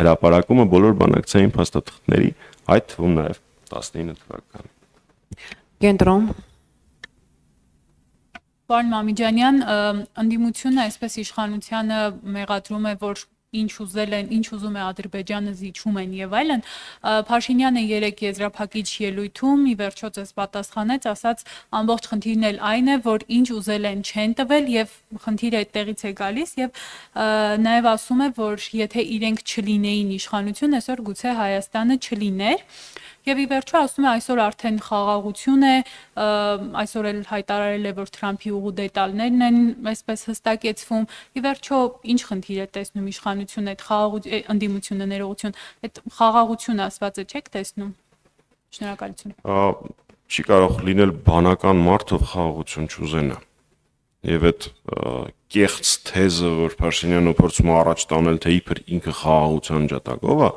հրապարակումը բոլոր բանակցային փաստաթղթերի, այդ թվում նաև 19 թվականի։ Կենտրոն Պարոն Մամիջանյան, ընդդիմությունը այսպես իշխանությանը մեղադրում է, որ ինչ ուզում է Ադրբեջանը զիջում են եւ այլն, Փաշինյանը երեք եզրափակիչ ելույթում ի վերջո ձեզ պատասխանեց, ասաց ամբողջ խնդիրն էլ այն է, որ ինչ ուզել են չեն տվել եւ խնդիրը այդտեղից է գալիս եւ նաեւ ասում է, որ եթե իրենք չլինեին իշխանություն, այսօր գուցե Հայաստանը չլիներ։ Եվ ի վերջո ասում է այսօր արդեն խաղաղություն է, այսօր էլ հայտարարել է, որ Թրամփի ուղու դետալներն են այսպես հստակեցվում։ Ի վերջո ինչ խնդիր է տեսնում իշխանությունը այդ ընդդիմությունը ներողություն, այդ խաղաղությունը ասվածը չեք տեսնում։ Շնորհակալություն։ Չի կարող լինել բանական մարդ, ով խաղաղություն չուզենա։ Եվ այդ կեղծ թեզը, որ Փաշինյանը փորձում է առաջ տանել, թե իբր ինքը խաղաղության ջատագով է,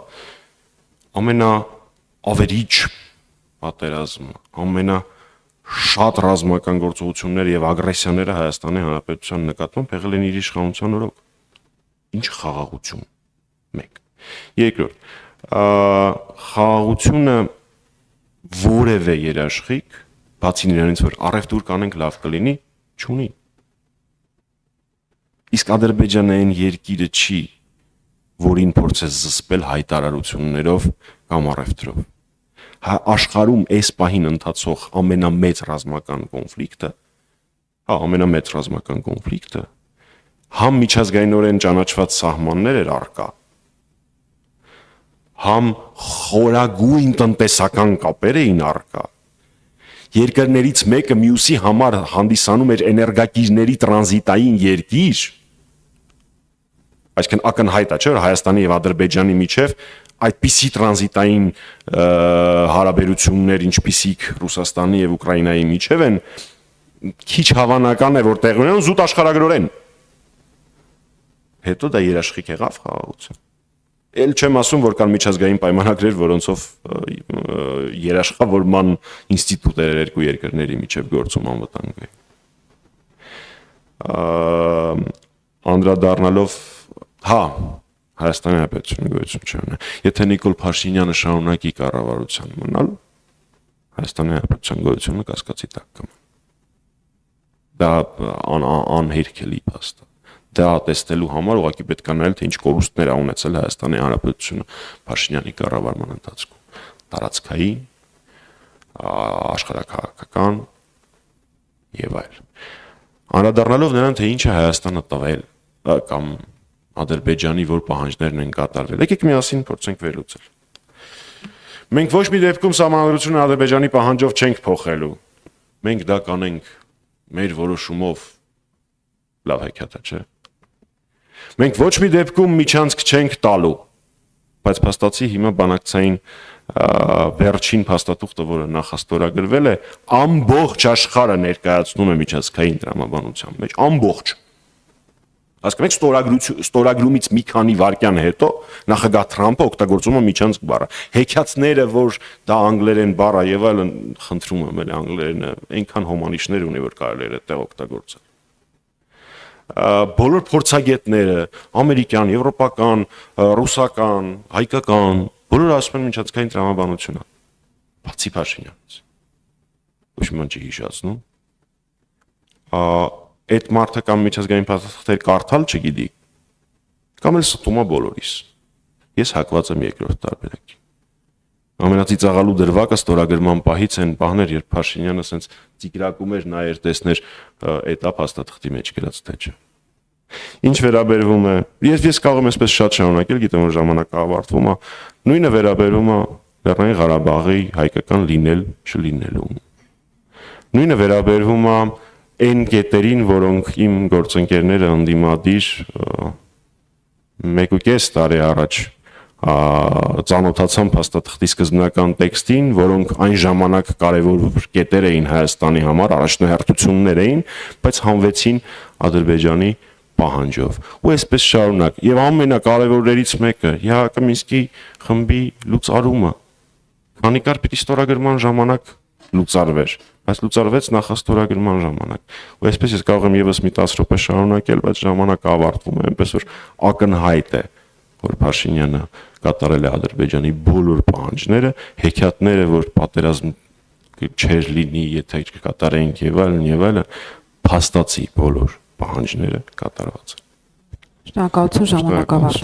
ավերիչ պատերազմը, ամենաշատ ռազմական գործողությունները եւ ագրեսիաները Հայաստանի Հանրապետության նկատմամբ եղել են իր իշխանության օրոք։ Ինչ խաղաղություն։ 1. Երկրորդ, խաղաղությունը որևէ երաշխիք, բացի նրանից, որ առևտուր կանենք լավ կլինի, չունի։ Իսկ Ադրբեջանային երկիրը չի, որին փորձ է զսպել հայտարարություններով կամ առևտրով։ Աշխարհում այս պահին ընթացող ամենամեծ ռազմական կոնֆլիկտը, համ միջազգայինորեն ճանաչված սահմաններ էր առկա, համ խորագույն տնտեսական կապեր էին առկա, երկրներից մեկը մյուսի համար հանդիսանում էր էներգակիրների տրանզիտային երկիր, այսինքն ակնհայտ է, չէ՞, որ Հայաստանի եւ Ադրբեջանի միջև այդպիսի տրանզիտային հարաբերություններ, ինչպիսիք Ռուսաստանի եւ Ուկրաինայի միջև են, քիչ հավանական է, որ տեղի ունենան զուտ աշխարհագրորեն։ Հետո դա երաշխիք եղավ խաղաղություն։ Էլ չեմ ասում, որ կան միջազգային պայմանագրեր, որոնցով երաշխավորման ինստիտուտներ երկու երկրների միջև գործում անվտանգ է։ Անդրադառնալով, Հայաստանի Հանրապետությունը գոյություն չունի։ Եթե Նիկոլ Փաշինյանը շարունակի կառավարության մնալ, Հայաստանի Հանրապետության գոյությունը կասկածի տակ կմնա։ Դա անհերքելի փաստ է։ Դա տեսնելու համար ուղղակի պետք է նայել, թե ինչ կորուստներ ա ունեցել Հայաստանի Հանրապետությունը Փաշինյանի կառավարման ընթացքում։ Տարածքային, աշխարհաքաղաքական եւ այլն։ Անդրադառնալով նրան, թե ինչ է Հայաստանը տվել կամ Ադրբեջանի որ պահանջներն են կատարվել։ Եկեք միասին փորձենք վերլուծել։ Մենք ոչ մի դեպքում սահմանադրությունը Ադրբեջանի պահանջով չենք փոխելու։ Մենք դա կանենք մեր որոշումով, լավ հեքիաթ է, չէ՞։ Մենք ոչ մի դեպքում միջանցք չենք տալու, բայց փաստացի հիմա բանակցային վերջին փաստաթուղթը, որը նախաստորագրվել է, ամբողջ աշխարհը ներկայացնում է միջազգային տրամաբանության մեջ, ամբողջ։ Հասկանում եք, ստորագրումից մի քանի վայրկյան հետո նախագահ Թրամփը օգտագործում է միջանցք բառը։ Հեքիաթները, որ դա անգլերեն բառ է եւ այլն, խնդրում եմ, էլի անգլերենը այնքան հոմանիշներ ունի, որ կարելի է այդտեղ օգտագործել։ Բոլոր փորձագետները, ամերիկյան, եվրոպական, ռուսական, հայկական, բոլորը ասում են միջազգային տրամաբանություն է։ Բացի Փաշինյանից։ Ոչ մի բան չի հիշացնում։ Այդ մարդը կամ միջազգային փաստաթղթեր կարդալ չգիտի, կամ էլ ստում է բոլորիս։ Ես հակված եմ երկրորդ տարբերակի։ Ամենածիծաղալու դրվագը ստորագրման պահից են պահներ, երբ Փաշինյանը ասենց ծիգրակում էր, նայեր, տեսներ էտա փաստաթղթի մեջ գրած թե չէ։ Ինչ վերաբերվում է, ես կարող եմ այսպես շատ շարունակել, գիտեմ որ ժամանակը ավարտվում է, նույնը վերաբերվում է Լեռնային Ղարաբաղի հայկական լինել չլինելուն։ Նույնը վերաբերվում է այն կետերին, որոնք իմ գործընկերները ընդդիմադիր 1.5 տարի առաջ ծանոթացան փաստաթղթի սկզբնական տեքստին, որոնք այն ժամանակ կարևոր կետեր էին Հայաստանի համար, առաջնահերթություններ էին, բայց հանվեցին Ադրբեջանի պահանջով։ Ու այսպես շարունակ։ Եվ ամենակարևորներից մեկը Յակոմինսկի խմբի լուծարումը։ Քանի կար պիտի ստորագրման ժամանակ լուծարվեր, բայց լուծարվեց նախաստորագրման ժամանակ։ Ու այսպես ես կարող եմ եւս մի 10 րոպե շարունակել, բայց ժամանակը ավարտվում է, այնպես որ ակնհայտ է որ Փաշինյանը կատարել է Ադրբեջանի բոլոր պահանջները, հեքիաթները, որ պատերազմ չեր լինի, եթե կկատարենք եւ այլն, փաստացի բոլոր պահանջները կատարված են։ Շնորհակալություն ժամանակավարժ։